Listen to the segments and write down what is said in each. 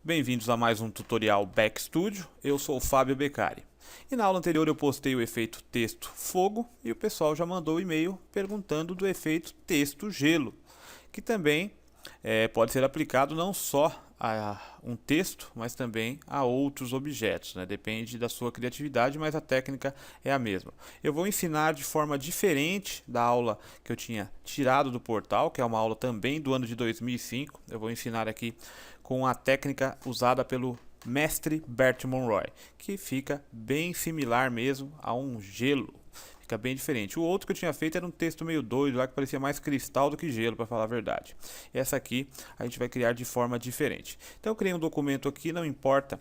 Bem-vindos a mais um tutorial Back Studio, eu sou o Fábio Beccari. E na aula anterior eu postei o efeito texto fogo e o pessoal já mandou o e-mail perguntando do efeito texto gelo, que também pode ser aplicado não só a um texto, mas também a outros objetos, né? Depende da sua criatividade, mas a técnica é a mesma. Eu vou ensinar de forma diferente da aula que eu tinha tirado do portal, que é uma aula também do ano de 2005. Eu vou ensinar aqui com a técnica usada pelo mestre Bert Monroe, que fica bem similar mesmo a um gelo. Fica bem diferente. O outro que eu tinha feito era um texto meio doido, lá que parecia mais cristal do que gelo, para falar a verdade. Essa aqui a gente vai criar de forma diferente. Então eu criei um documento aqui, não importa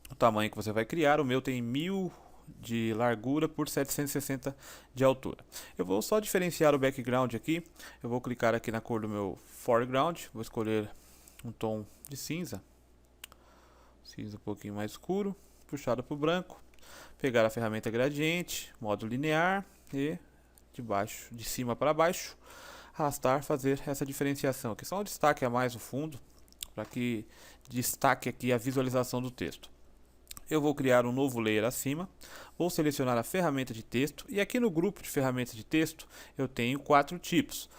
o tamanho que você vai criar. O meu tem 1000 de largura por 760 de altura. Eu vou só diferenciar o background aqui. Eu vou clicar aqui na cor do meu foreground. Vou escolher um tom de cinza. Cinza um pouquinho mais escuro, puxado para o branco. Pegar a ferramenta gradiente, modo linear e de cima para baixo, arrastar, fazer essa diferenciação aqui. Só um destaque a mais no fundo, para que destaque aqui a visualização do texto. Eu vou criar um novo layer acima, vou selecionar a ferramenta de texto e aqui no grupo de ferramentas de texto eu tenho 4 tipos.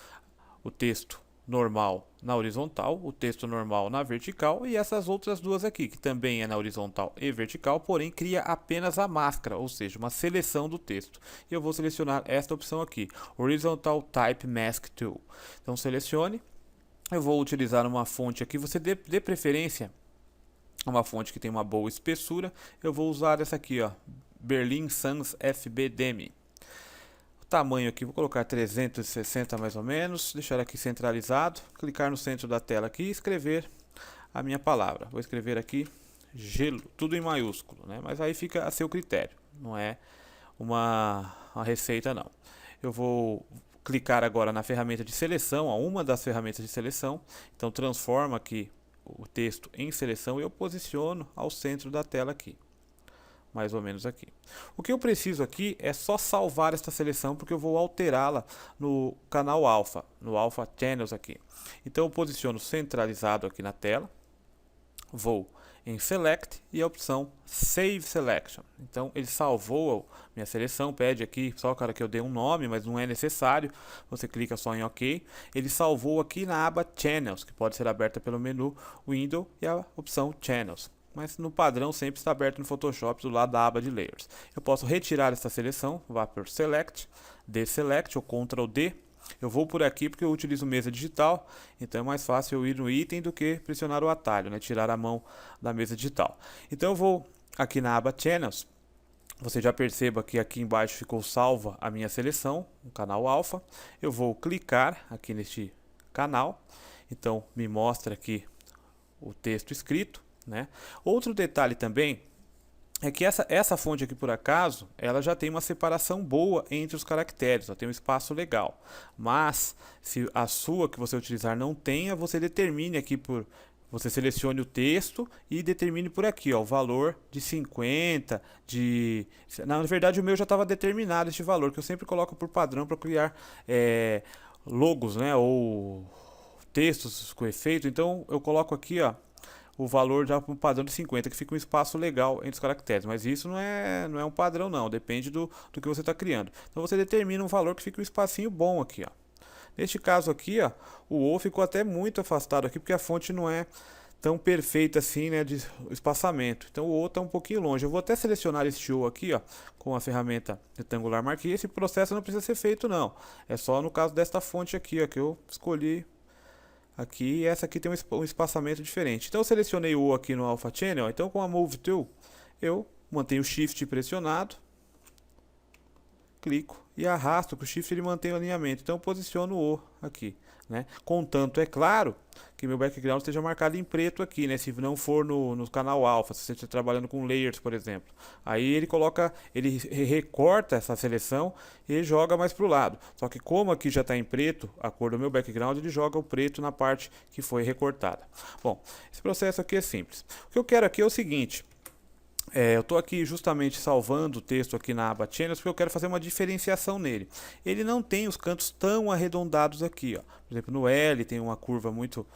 O texto normal na horizontal, o texto normal na vertical e essas outras duas aqui, que também é na horizontal e vertical, porém cria apenas a máscara, ou seja, uma seleção do texto. E eu vou selecionar esta opção aqui, Horizontal Type Mask Tool. Então selecione, eu vou utilizar uma fonte aqui, você dê preferência a uma fonte que tem uma boa espessura. Eu vou usar essa aqui, ó, Berlin Sans FBDM. Tamanho aqui, vou colocar 360 mais ou menos, deixar aqui centralizado, clicar no centro da tela aqui e escrever a minha palavra. Vou escrever aqui gelo, tudo em maiúsculo, né? Mas aí fica a seu critério, não é uma receita não. Eu vou clicar agora na ferramenta de seleção, uma das ferramentas de seleção, então transforma aqui o texto em seleção e eu posiciono ao centro da tela aqui. Mais ou menos aqui. O que eu preciso aqui é só salvar esta seleção, porque eu vou alterá-la no canal Alpha, no Alpha Channels aqui. Então eu posiciono centralizado aqui na tela, vou em Select e a opção Save Selection. Então ele salvou minha seleção, pede aqui só que eu dê um nome, mas não é necessário, você clica só em OK. Ele salvou aqui na aba Channels, que pode ser aberta pelo menu Window e a opção Channels. Mas no padrão sempre está aberto no Photoshop do lado da aba de Layers. Eu posso retirar essa seleção, vá por Select, Deselect ou Ctrl D. Eu vou por aqui porque eu utilizo mesa digital, então é mais fácil eu ir no item do que pressionar o atalho, né? Tirar a mão da mesa digital. Então eu vou aqui na aba Channels. Você já perceba que aqui embaixo ficou salva a minha seleção, o canal Alpha. Eu vou clicar aqui neste canal, então me mostra aqui o texto escrito. Né? Outro detalhe também é que essa fonte aqui, por acaso, ela já tem uma separação boa entre os caracteres, ela tem um espaço legal. Mas se a sua que você utilizar não tenha, você determine aqui você selecione o texto e determine por aqui, ó, o valor de 50, na verdade o meu já estava determinado este valor, que eu sempre coloco por padrão para criar logos, né, ou textos com efeito. Então eu coloco aqui, ó, o valor já para um padrão de 50, que fica um espaço legal entre os caracteres. Mas isso não é um padrão não, depende do que você está criando. Então você determina um valor que fica um espacinho bom aqui, ó. Neste caso aqui, ó, o O ficou até muito afastado aqui, porque a fonte não é tão perfeita assim, né, de espaçamento. Então o O está um pouquinho longe. Eu vou até selecionar este O aqui, ó, com a ferramenta retangular marquee. Esse processo não precisa ser feito não. É só no caso desta fonte aqui, ó, que eu escolhi aqui, e essa aqui tem um espaçamento diferente. Então eu selecionei o O aqui no Alpha Channel. Então com a Move Tool eu mantenho o Shift pressionado, clico e arrasto com o Shift, ele mantém o alinhamento. Então eu posiciono o O aqui, né? Contanto, é claro, que meu background esteja marcado em preto aqui, né? Se não for no canal Alpha, se você estiver trabalhando com layers, por exemplo. Aí ele recorta essa seleção e joga mais para o lado. Só que como aqui já está em preto, a cor do meu background, ele joga o preto na parte que foi recortada. Bom, esse processo aqui é simples. O que eu quero aqui é o seguinte. Eu estou aqui justamente salvando o texto aqui na aba Channels porque eu quero fazer uma diferenciação nele. Ele não tem os cantos tão arredondados aqui, ó. Por exemplo, no L tem uma curva muito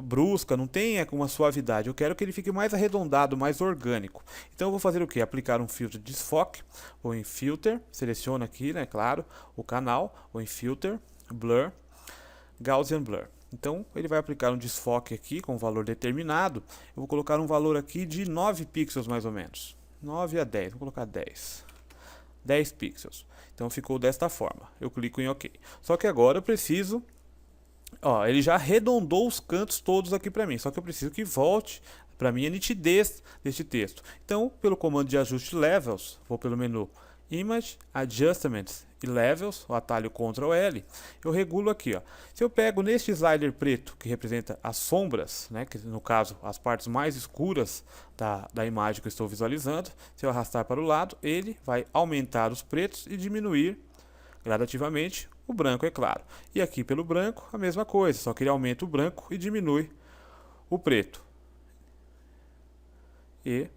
brusca, não tem uma suavidade. Eu quero que ele fique mais arredondado, mais orgânico. Então eu vou fazer o que? Aplicar um filtro de desfoque. Vou em Filter, seleciono aqui, né, claro, o canal. Vou em Filter, Blur, Gaussian Blur. Então ele vai aplicar um desfoque aqui com um valor determinado. Eu vou colocar um valor aqui de 9 pixels mais ou menos. 9 a 10, vou colocar 10. 10 pixels. Então ficou desta forma. Eu clico em OK. Só que agora eu preciso... Ó, ele já arredondou os cantos todos aqui para mim. Só que eu preciso que volte para mim a nitidez deste texto. Então, pelo comando de ajuste Levels, vou pelo menu Image, Adjustments e Levels, o atalho Ctrl L, eu regulo aqui. Ó. Se eu pego neste slider preto, que representa as sombras, né, que no caso as partes mais escuras da imagem que eu estou visualizando, se eu arrastar para o lado, ele vai aumentar os pretos e diminuir gradativamente o branco, é claro. E aqui pelo branco, a mesma coisa, só que ele aumenta o branco e diminui o preto. E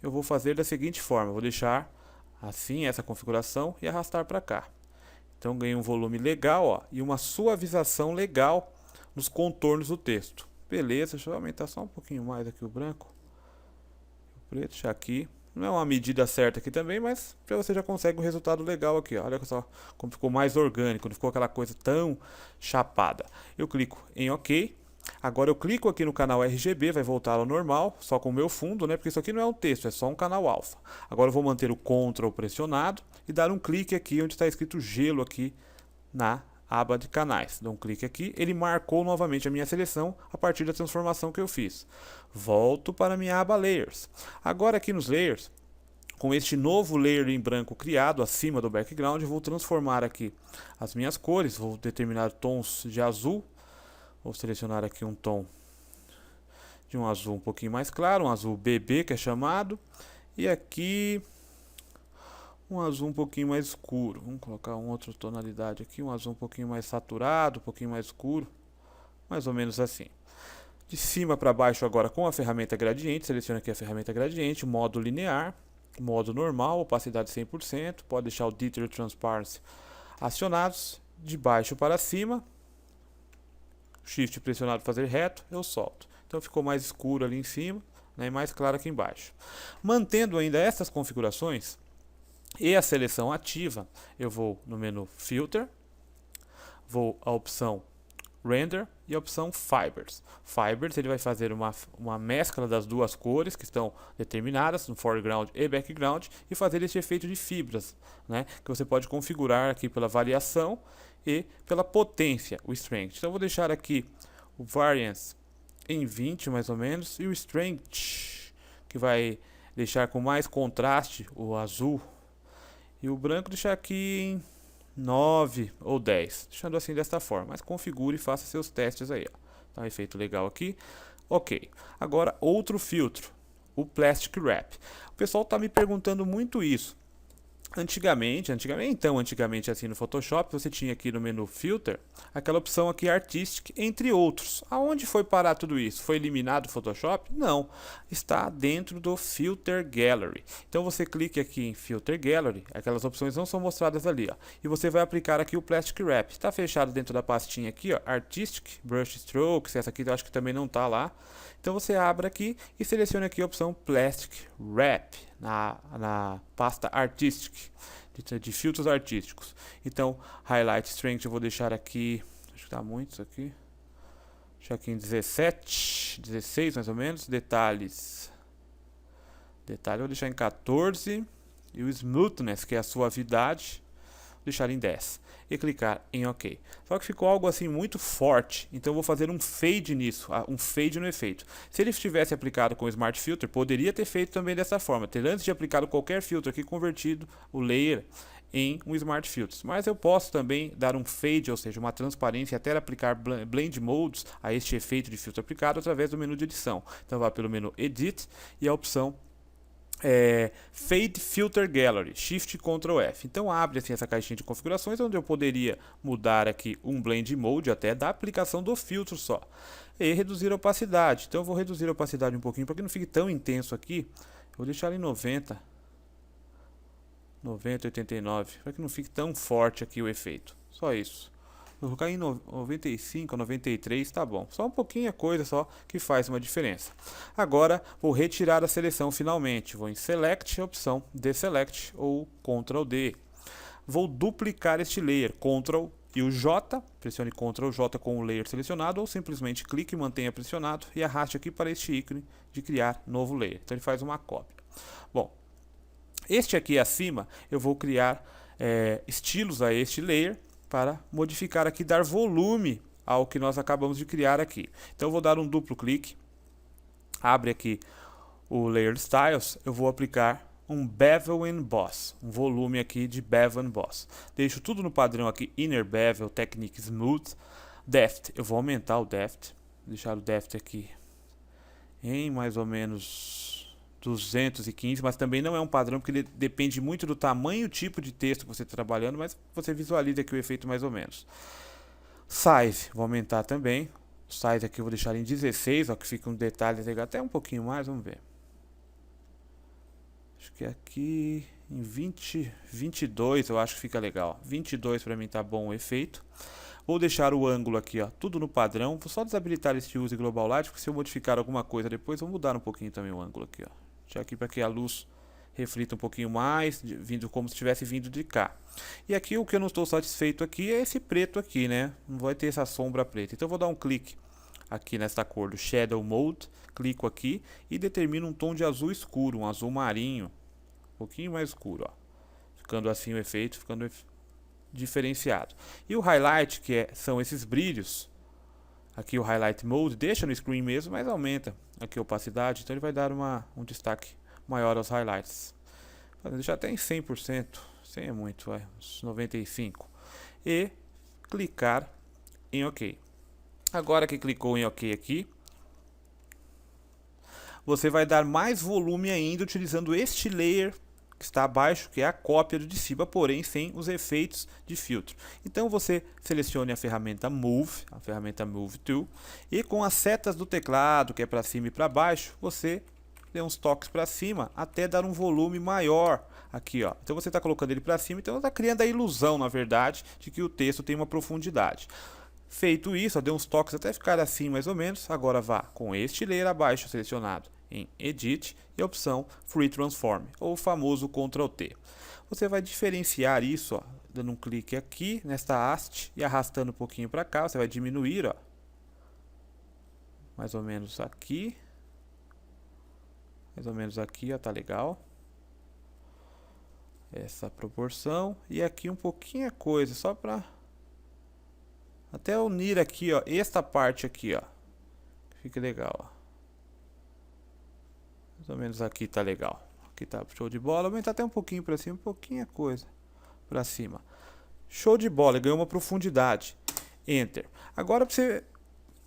eu vou fazer da seguinte forma, vou deixar assim essa configuração e arrastar para cá. Então ganhei um volume legal, ó, e uma suavização legal nos contornos do texto. Beleza, deixa eu aumentar só um pouquinho mais aqui o branco. O preto já aqui. Não é uma medida certa aqui também, mas você já consegue um resultado legal aqui. Ó. Olha só como ficou mais orgânico, não ficou aquela coisa tão chapada. Eu clico em OK. Agora eu clico aqui no canal RGB, vai voltar ao normal, só com o meu fundo, né? Porque isso aqui não é um texto, é só um canal alfa. Agora eu vou manter o Ctrl pressionado e dar um clique aqui onde está escrito gelo aqui na aba de canais. Dou um clique aqui, ele marcou novamente a minha seleção a partir da transformação que eu fiz. Volto para a minha aba Layers. Agora aqui nos Layers, com este novo layer em branco criado acima do background, eu vou transformar aqui as minhas cores, vou determinar tons de azul. Vou selecionar aqui um tom de um azul um pouquinho mais claro, um azul bebê que é chamado. E aqui um azul um pouquinho mais escuro. Vamos colocar uma outra tonalidade aqui, um azul um pouquinho mais saturado, um pouquinho mais escuro. Mais ou menos assim. De cima para baixo agora com a ferramenta gradiente, seleciono aqui a ferramenta gradiente, modo linear, modo normal, opacidade 100%, pode deixar o Detail Transparency acionados, de baixo para cima. Shift pressionado fazer reto, eu solto. Então ficou mais escuro ali em cima, né, e mais claro aqui embaixo. Mantendo ainda essas configurações e a seleção ativa, eu vou no menu Filter, vou à opção Render e a opção Fibers. Fibers ele vai fazer uma mescla das duas cores que estão determinadas no foreground e background e fazer esse efeito de fibras, né, que você pode configurar aqui pela variação e pela potência, o strength. Então eu vou deixar aqui o variance em 20 mais ou menos e o strength que vai deixar com mais contraste o azul e o branco deixar aqui em 9 ou 10, deixando assim desta forma, mas configure e faça seus testes aí, ó. Tá um efeito legal aqui. OK. Agora outro filtro, o Plastic Wrap. O pessoal está me perguntando muito isso. Antigamente assim no Photoshop, você tinha aqui no menu Filter, aquela opção aqui Artistic, entre outros. Aonde foi parar tudo isso? Foi eliminado o Photoshop? Não, está dentro do Filter Gallery. Então você clica aqui em Filter Gallery, aquelas opções não são mostradas ali, ó, e você vai aplicar aqui o Plastic Wrap. Está fechado dentro da pastinha aqui, ó, Artistic, Brush Strokes, essa aqui eu acho que também não está lá. Então você abre aqui e seleciona aqui a opção Plastic Wrap na pasta Artistic, de filtros artísticos. Então, Highlight Strength eu vou deixar aqui, acho que está muito isso aqui, deixar aqui em 17, 16 mais ou menos. Detalhe eu vou deixar em 14 e o Smoothness, que é a suavidade, vou deixar em 10 e clicar em OK. Só que ficou algo assim muito forte, então eu vou fazer um fade nisso, um fade no efeito. Se ele estivesse aplicado com o Smart Filter, poderia ter feito também dessa forma, ter antes de aplicado qualquer filtro aqui, convertido o layer em um Smart Filter. Mas eu posso também dar um fade, ou seja, uma transparência, até aplicar Blend Modes a este efeito de filtro aplicado através do menu de edição. Então vá pelo menu Edit e a opção Fade Filter Gallery, Shift Ctrl F. Então abre assim essa caixinha de configurações onde eu poderia mudar aqui um Blend Mode até da aplicação do filtro só e reduzir a opacidade. Então eu vou reduzir a opacidade um pouquinho para que não fique tão intenso aqui. Eu vou deixar em 90, 89, para que não fique tão forte aqui o efeito. Só isso. Vou colocar em 95, 93, tá bom. Só um pouquinho coisa só que faz uma diferença. Agora vou retirar a seleção finalmente. Vou em Select, opção Deselect ou Ctrl D. Vou duplicar este layer, Ctrl e o J, pressione Ctrl J com o layer selecionado ou simplesmente clique e mantenha pressionado e arraste aqui para este ícone de criar novo layer. Então ele faz uma cópia. Bom, este aqui acima eu vou criar estilos a este layer para modificar aqui, dar volume ao que nós acabamos de criar aqui. Então eu vou dar um duplo clique, abre aqui o Layer Styles, eu vou aplicar um Bevel Emboss, um volume aqui de Bevel Emboss. Deixo tudo no padrão aqui, Inner Bevel, Technique Smooth, Depth, eu vou aumentar o Depth, deixar o Depth aqui em mais ou menos 215, mas também não é um padrão, porque ele depende muito do tamanho e o tipo de texto que você está trabalhando, mas você visualiza aqui o efeito mais ou menos. Size, vou aumentar também. O size aqui eu vou deixar em 16, ó, que fica um detalhe legal, até um pouquinho mais, vamos ver. Acho que aqui em 22 eu acho que fica legal. 22 para mim tá bom o efeito. Vou deixar o ângulo aqui, ó, tudo no padrão. Vou só desabilitar este Use Global Light, porque se eu modificar alguma coisa depois, vou mudar um pouquinho também o ângulo aqui, ó. Deixar aqui para que a luz reflita um pouquinho mais, vindo como se tivesse vindo de cá. E aqui o que eu não estou satisfeito aqui é esse preto aqui, né? Não vai ter essa sombra preta. Então eu vou dar um clique aqui nesta cor do Shadow Mode, clico aqui e determino um tom de azul escuro, um azul marinho, um pouquinho mais escuro, ó. Ficando assim o efeito, ficando diferenciado. E o Highlight, que são esses brilhos, aqui o Highlight Mode, deixa no screen mesmo, mas aumenta aqui a opacidade, então ele vai dar um destaque maior aos highlights. Vou deixar até em 100%, 100 é muito, uns 95. E clicar em OK. Agora que clicou em OK aqui, você vai dar mais volume ainda utilizando este layer que está abaixo, que é a cópia do de cima, porém sem os efeitos de filtro. Então você selecione a ferramenta Move Tool, e com as setas do teclado, que é para cima e para baixo, você dê uns toques para cima até dar um volume maior aqui, ó. Então você está colocando ele para cima, então está criando a ilusão, na verdade, de que o texto tem uma profundidade. Feito isso, ó, dê uns toques até ficar assim mais ou menos. Agora vá com este layer abaixo selecionado em Edit e a opção Free Transform, ou o famoso Ctrl T. Você vai diferenciar isso, ó, dando um clique aqui nesta haste e arrastando um pouquinho para cá. Você vai diminuir, ó, mais ou menos aqui, ó, tá legal essa proporção, e aqui um pouquinho a coisa, só para até unir aqui, ó, esta parte aqui, ó, fica legal, ó. Mais ou menos aqui tá legal. Aqui tá show de bola. Aumentar até um pouquinho para cima, um pouquinho a coisa para cima. Show de bola, ganhou uma profundidade. Enter. Agora, para você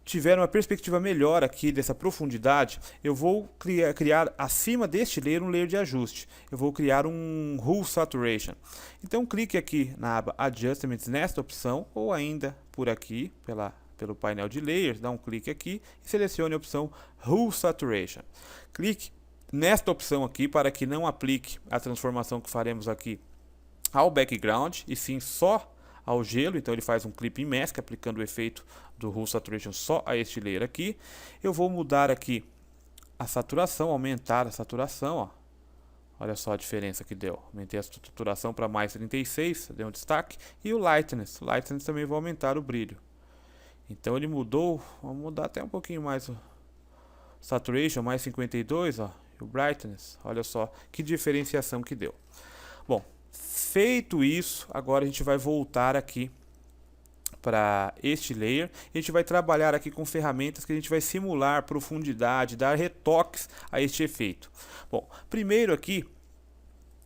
tiver uma perspectiva melhor aqui dessa profundidade, eu vou criar acima deste layer um layer de ajuste. Eu vou criar um Hue Saturation. Então clique aqui na aba Adjustments nesta opção, ou ainda por aqui, pelo painel de layers, dá um clique aqui e selecione a opção Hue Saturation. Clique nesta opção aqui para que não aplique a transformação que faremos aqui ao background, e sim só ao gelo. Então ele faz um clipping mask, aplicando o efeito do Hue Saturation só a este layer aqui. Eu vou mudar aqui a saturação, aumentar a saturação, ó. Olha só a diferença que deu. Aumentei a saturação para mais 36, deu um destaque. E o Lightness, também vou aumentar o brilho. Então ele mudou, vamos mudar até um pouquinho mais o Saturation, mais 52, ó. E o Brightness, olha só que diferenciação que deu. Bom, feito isso, agora a gente vai voltar aqui para este layer. A gente vai trabalhar aqui com ferramentas que a gente vai simular profundidade, dar retoques a este efeito. Bom, primeiro aqui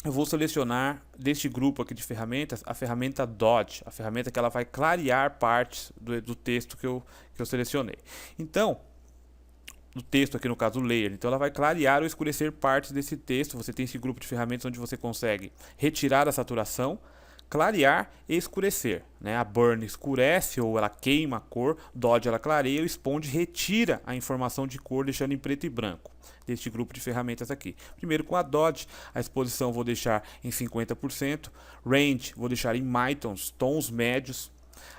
eu vou selecionar deste grupo aqui de ferramentas a ferramenta Dodge, a ferramenta que ela vai clarear partes do texto que eu selecionei. Então, do texto aqui no caso o layer, então ela vai clarear ou escurecer partes desse texto. Você tem esse grupo de ferramentas onde você consegue retirar a saturação, clarear e escurecer, né? A Burn escurece ou ela queima a cor, Dodge ela clareia, o Sponge retira a informação de cor, deixando em preto e branco, deste grupo de ferramentas aqui. Primeiro com a Dodge, a exposição vou deixar em 50%, Range vou deixar em Mitons, tons médios,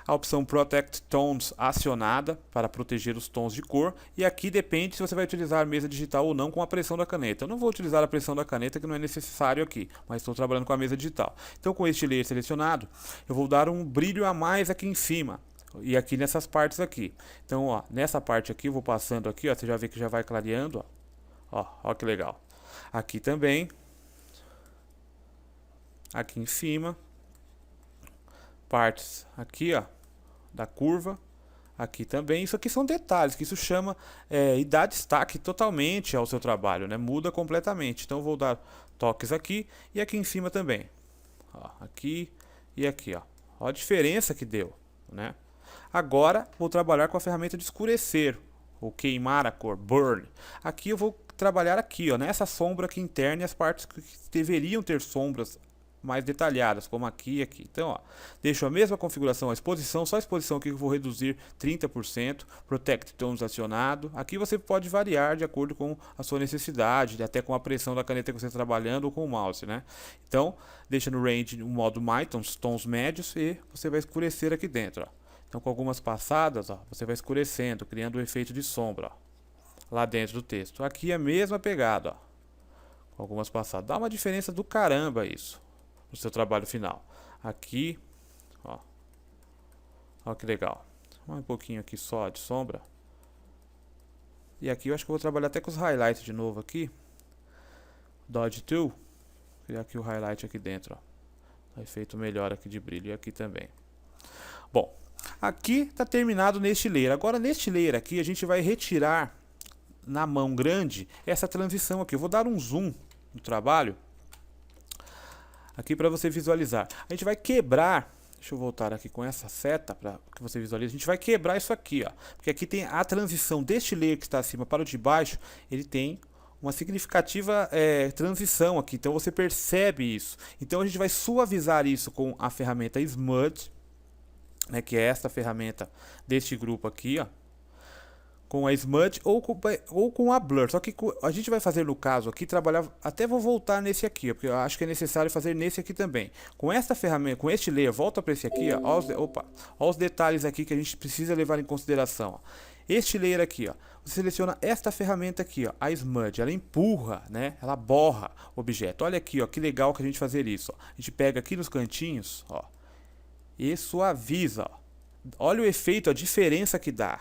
A opção Protect Tones acionada para proteger os tons de cor. E aqui depende se você vai utilizar a mesa digital ou não com a pressão da caneta. Eu não vou utilizar a pressão da caneta, que não é necessário aqui, mas estou trabalhando com a mesa digital. Então, com este layer selecionado, eu vou dar um brilho a mais aqui em cima. E aqui nessas partes aqui. Então, ó, nessa parte aqui, eu vou passando aqui, ó, você já vê que já vai clareando, ó, que legal. Aqui também. Aqui em cima. Partes aqui, ó, da curva. Aqui também. Isso aqui são detalhes, que isso chama e dá destaque totalmente ao seu trabalho, né? Muda completamente. Então, eu vou dar toques aqui e aqui em cima também. Ó, aqui e aqui, ó. Ó a diferença que deu, né? Agora, vou trabalhar com a ferramenta de escurecer, ou queimar a cor, burn. Aqui eu vou trabalhar aqui, ó, nessa sombra aqui interna e as partes que deveriam ter sombras mais detalhadas, como aqui e aqui. Então, ó, deixo a mesma configuração, a exposição, só a exposição aqui que eu vou reduzir 30%, Protect Tones acionado. Aqui você pode variar de acordo com a sua necessidade, até com a pressão da caneta que você está trabalhando ou com o mouse, né? Então, deixa no range o modo My-Tons, tons médios, e você vai escurecer aqui dentro, ó. Então, com algumas passadas, ó, você vai escurecendo, criando o efeito de sombra, ó, lá dentro do texto. Aqui é a mesma pegada, ó, com algumas passadas. Dá uma diferença do caramba isso no seu trabalho final. Aqui, ó que legal. Um pouquinho aqui só de sombra. E aqui eu acho que eu vou trabalhar até com os highlights de novo aqui. Dodge Tool. Criar aqui o highlight aqui dentro, ó. Efeito melhor aqui de brilho. E aqui também. Bom, aqui está terminado neste layer. Agora neste layer aqui a gente vai retirar na mão grande essa transição aqui. Eu vou dar um zoom no trabalho aqui para você visualizar. A gente vai quebrar, deixa eu voltar aqui com essa seta para que você visualize. A gente vai quebrar isso aqui, ó, porque aqui tem a transição deste layer que está acima para o de baixo, ele tem uma significativa transição aqui, então você percebe isso. Então a gente vai suavizar isso com a ferramenta Smudge, né, que é esta ferramenta deste grupo aqui, ó, com a Smudge ou com a Blur. Só que a gente vai fazer no caso aqui, trabalhar, até vou voltar nesse aqui, porque eu acho que é necessário fazer nesse aqui também. Com esta ferramenta, com este layer, volta para esse aqui, ó, ó os detalhes aqui que a gente precisa levar em consideração, ó. Este layer aqui, ó, você seleciona esta ferramenta aqui, ó, a Smudge, ela empurra, né, ela borra o objeto. Olha aqui, ó, que legal que a gente fazer isso, ó. A gente pega aqui nos cantinhos, ó, e suaviza, ó. Olha o efeito, a diferença que dá.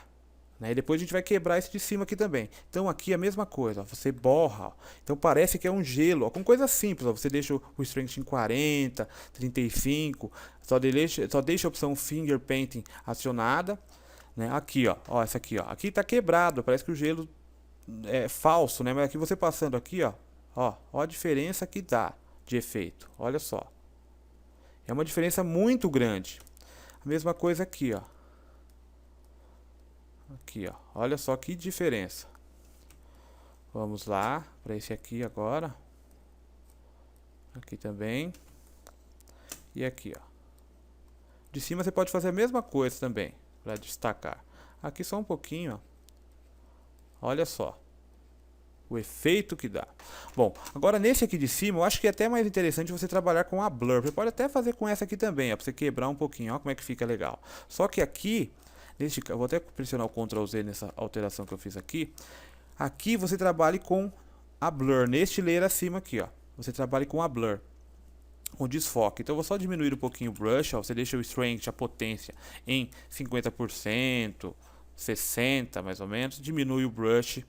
E depois a gente vai quebrar esse de cima aqui também. Então aqui é a mesma coisa, ó, você borra, ó. Então parece que é um gelo, ó, com coisa simples, ó. Você deixa o Strength em 40, 35, só deixa a opção Finger Painting acionada, né? Aqui, ó, essa aqui, ó, aqui tá quebrado, parece que o gelo é falso, né? Mas aqui você passando aqui, ó a diferença que dá de efeito, olha só. É uma diferença muito grande. A mesma coisa aqui, ó. Aqui, ó. Olha só que diferença. Vamos lá para esse aqui agora. Aqui também. E aqui, ó. De cima você pode fazer a mesma coisa também, para destacar. Aqui só um pouquinho, ó. Olha só o efeito que dá. Bom, agora nesse aqui de cima, eu acho que é até mais interessante você trabalhar com a Blur. Você pode até fazer com essa aqui também, ó, para você quebrar um pouquinho, ó, como é que fica legal. Só que aqui, eu vou até pressionar o Ctrl Z nessa alteração que eu fiz aqui. Aqui você trabalha com a Blur, neste layer acima aqui, ó. Você trabalha com a Blur, com desfoque. Então eu vou só diminuir um pouquinho o brush, ó. Você deixa o Strength, a potência, em 50%, 60% mais ou menos. Diminui o brush,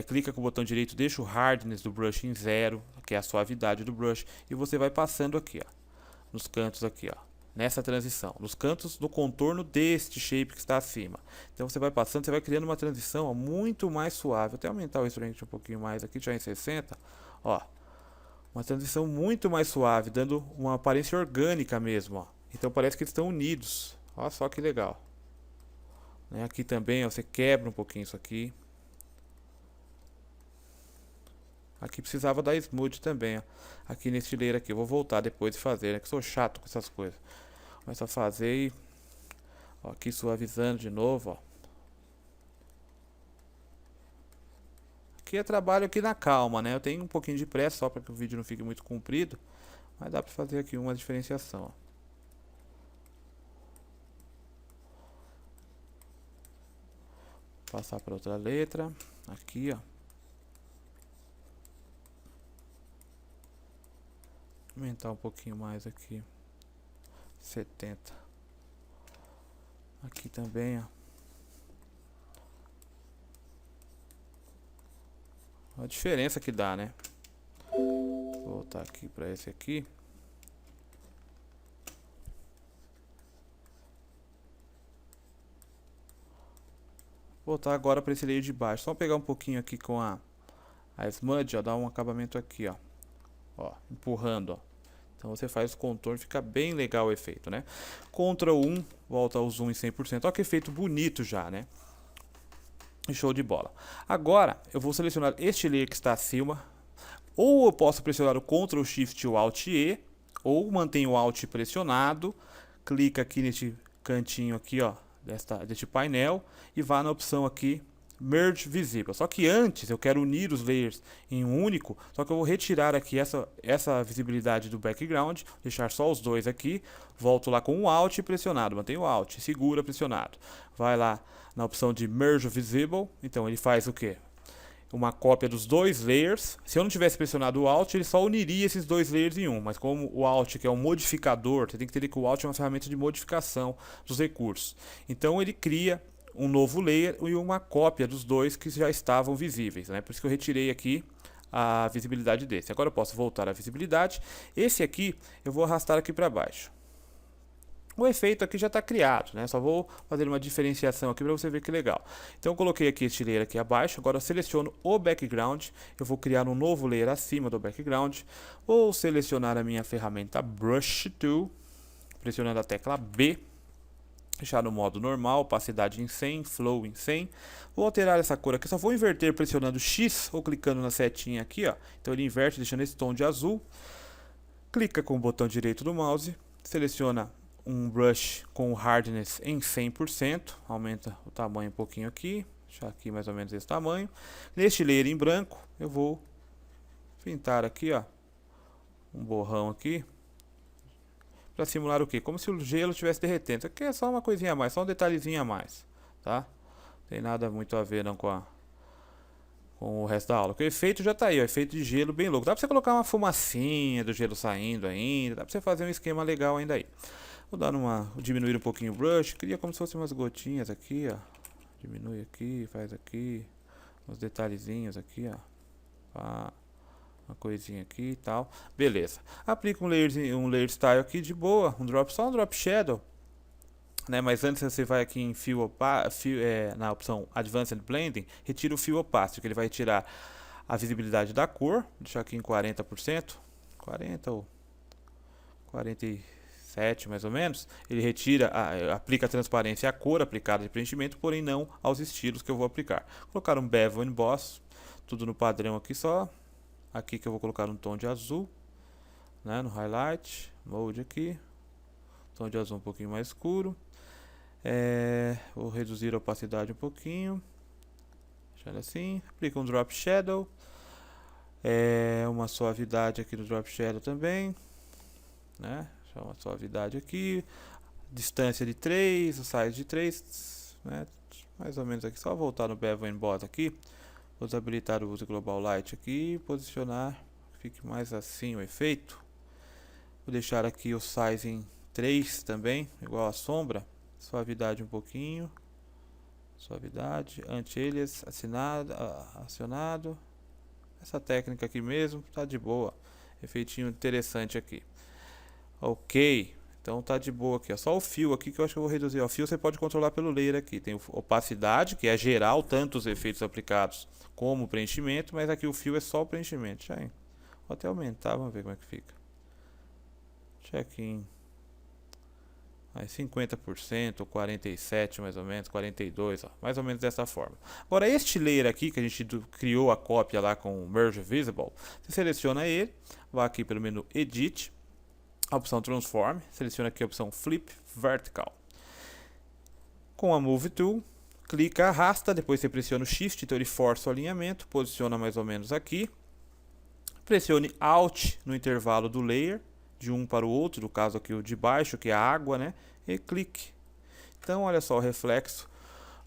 clica com o botão direito, deixa o Hardness do brush em 0, que é a suavidade do brush. E você vai passando aqui, ó, nos cantos aqui, ó. Nessa transição, nos cantos do contorno deste shape que está acima. Então você vai passando, você vai criando uma transição, ó, muito mais suave. Vou até aumentar o Strength um pouquinho mais aqui, já em 60. Ó, uma transição muito mais suave, dando uma aparência orgânica mesmo, ó. Então parece que eles estão unidos. Olha só que legal. Aqui também, ó, você quebra um pouquinho isso aqui. Aqui precisava da Smudge também, ó. Aqui nesse layer aqui, eu vou voltar depois de fazer, né, que sou chato com essas coisas. Começa a fazer e, ó, aqui suavizando de novo, ó. Aqui é trabalho aqui na calma, né? Eu tenho um pouquinho de pressa só para que o vídeo não fique muito comprido, mas dá para fazer aqui uma diferenciação, ó. Passar para outra letra. Aqui, ó. Aumentar um pouquinho mais aqui. 70. Aqui também, ó. A diferença que dá, né? Vou voltar aqui para esse aqui. Voltar agora para esse layer de baixo. Só pegar um pouquinho aqui com a smudge, ó, dar um acabamento aqui, ó. Ó, empurrando, ó. Então você faz o contorno, fica bem legal o efeito, né? Ctrl 1, volta ao zoom em 100%. Olha que efeito bonito já, né? Show de bola. Agora eu vou selecionar este layer que está acima. Ou eu posso pressionar o Ctrl Shift e o Alt E, ou mantenho o Alt pressionado, clica aqui neste cantinho aqui, ó, deste painel e vá na opção aqui Merge Visible. Só que antes eu quero unir os layers em um único, só que eu vou retirar aqui essa visibilidade do background, deixar só os dois aqui, volto lá com o Alt pressionado, mantenho o Alt, segura pressionado, vai lá na opção de Merge Visible, então ele faz o que? Uma cópia dos dois layers. Se eu não tivesse pressionado o Alt, ele só uniria esses dois layers em um, mas como o Alt, que é um modificador, você tem que entender que o Alt é uma ferramenta de modificação dos recursos, então ele cria um novo layer e uma cópia dos dois que já estavam visíveis, né? Por isso que eu retirei aqui a visibilidade desse. Agora eu posso voltar à visibilidade. Esse aqui eu vou arrastar aqui para baixo. O efeito aqui já está criado, né? Só vou fazer uma diferenciação aqui para você ver que legal. Então eu coloquei aqui este layer aqui abaixo. Agora eu seleciono o background. Eu vou criar um novo layer acima do background. Vou selecionar a minha ferramenta Brush Tool, pressionando a tecla B. Deixar no modo normal, opacidade em 100, flow em 100. Vou alterar essa cor aqui, só vou inverter pressionando X ou clicando na setinha aqui, ó. Então ele inverte deixando esse tom de azul. Clica com o botão direito do mouse, seleciona um brush com hardness em 100%, aumenta o tamanho um pouquinho aqui, deixar aqui mais ou menos esse tamanho. Neste layer em branco, eu vou pintar aqui, ó, um borrão aqui. Para simular o que? Como se o gelo estivesse derretendo. Isso aqui é só uma coisinha a mais, só um detalhezinho a mais, tá? Não tem nada muito a ver não com o resto da aula. Porque o efeito já tá aí, ó, efeito de gelo bem louco. Dá para você colocar uma fumacinha do gelo saindo ainda, dá para você fazer um esquema legal ainda aí. Vou dar diminuir um pouquinho o brush, cria como se fossem umas gotinhas aqui, ó. Diminui aqui, faz aqui, uns detalhezinhos aqui, ó. Pá. Uma coisinha aqui e tal, beleza. Aplica um layer style aqui de boa, só um drop shadow, né? Mas antes você vai aqui em na opção Advanced Blending, retira o Fill Opacity, que ele vai tirar a visibilidade da cor, deixar aqui em 40%, 40 ou 47 mais ou menos. Ele retira, aplica a transparência à cor aplicada de preenchimento, porém não aos estilos que eu vou aplicar. Colocar um Bevel Emboss, tudo no padrão aqui só. Aqui que eu vou colocar um tom de azul, né, no highlight, mode aqui, tom de azul um pouquinho mais escuro. Vou reduzir a opacidade um pouquinho, deixando assim. Aplica um drop shadow, uma suavidade aqui no drop shadow também, né, deixar uma suavidade aqui, distância de 3, o size de 3, né, mais ou menos aqui. Só voltar no Bevel Emboss aqui. Vou desabilitar o Use Global Light aqui e posicionar, fique mais assim o efeito. Vou deixar aqui o size em 3 também, igual a sombra. Suavidade um pouquinho. Suavidade, anti-alias acionado. Essa técnica aqui mesmo, tá de boa. Efeitinho interessante aqui. Ok. Então tá de boa aqui, ó. Só o fio aqui que eu acho que eu vou reduzir. O fio você pode controlar pelo layer aqui. Tem opacidade, que é geral, tanto os efeitos aplicados como o preenchimento, mas aqui o fio é só o preenchimento. Já, hein? Vou até aumentar, vamos ver como é que fica. Check-in. Aí 50%, 47% mais ou menos, 42%, ó, mais ou menos dessa forma. Agora este layer aqui, que a gente criou a cópia lá com o Merge Visible, você seleciona ele, vai aqui pelo menu Edit, a opção Transform, seleciona aqui a opção Flip Vertical. Com a Move Tool, clica, arrasta, depois você pressiona o Shift, então ele força o alinhamento, posiciona mais ou menos aqui. Pressione Alt no intervalo do layer, de um para o outro, no caso aqui o de baixo, que é a água, né? E clique. Então olha só o reflexo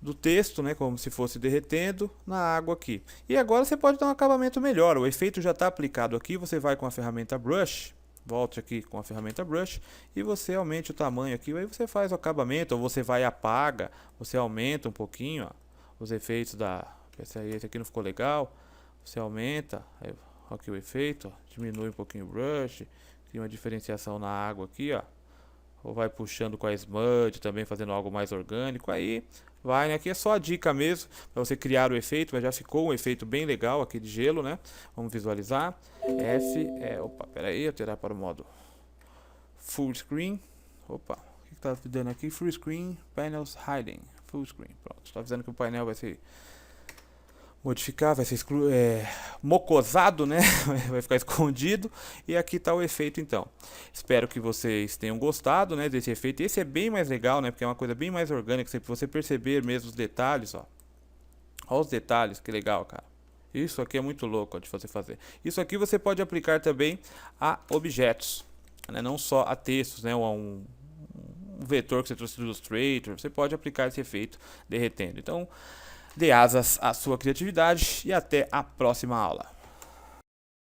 do texto, né, como se fosse derretendo na água aqui. E agora você pode dar um acabamento melhor. O efeito já está aplicado aqui. Você vai com a ferramenta Brush, volte aqui com a ferramenta Brush e você aumente o tamanho aqui. Aí você faz o acabamento, ou você vai e apaga, você aumenta um pouquinho, ó, os efeitos da... Esse aqui não ficou legal. Você aumenta, aí, aqui o efeito, ó, diminui um pouquinho o brush, tem uma diferenciação na água aqui, ó. Ou vai puxando com a Smudge também, fazendo algo mais orgânico. Aí vai, né? Aqui é só a dica mesmo para você criar o efeito, mas já ficou um efeito bem legal aqui de gelo, né? Vamos visualizar. Opa, pera aí, alterar para o modo Full Screen. Opa, o que está dando aqui? Full Screen, Panels Hiding. Full Screen, pronto. Está avisando que o painel vai ser modificar, vai ser mocosado, né? Vai ficar escondido. E aqui está o efeito então. Espero que vocês tenham gostado, né, desse efeito. Esse é bem mais legal, né? Porque é uma coisa bem mais orgânica. Se você perceber mesmo os detalhes, ó. Olha os detalhes, que legal, cara. Isso aqui é muito louco, ó, de você fazer. Isso aqui você pode aplicar também a objetos, né? Não só a textos, né? Ou a um vetor que você trouxe do Illustrator. Você pode aplicar esse efeito derretendo. Então, dê asas à sua criatividade e até a próxima aula.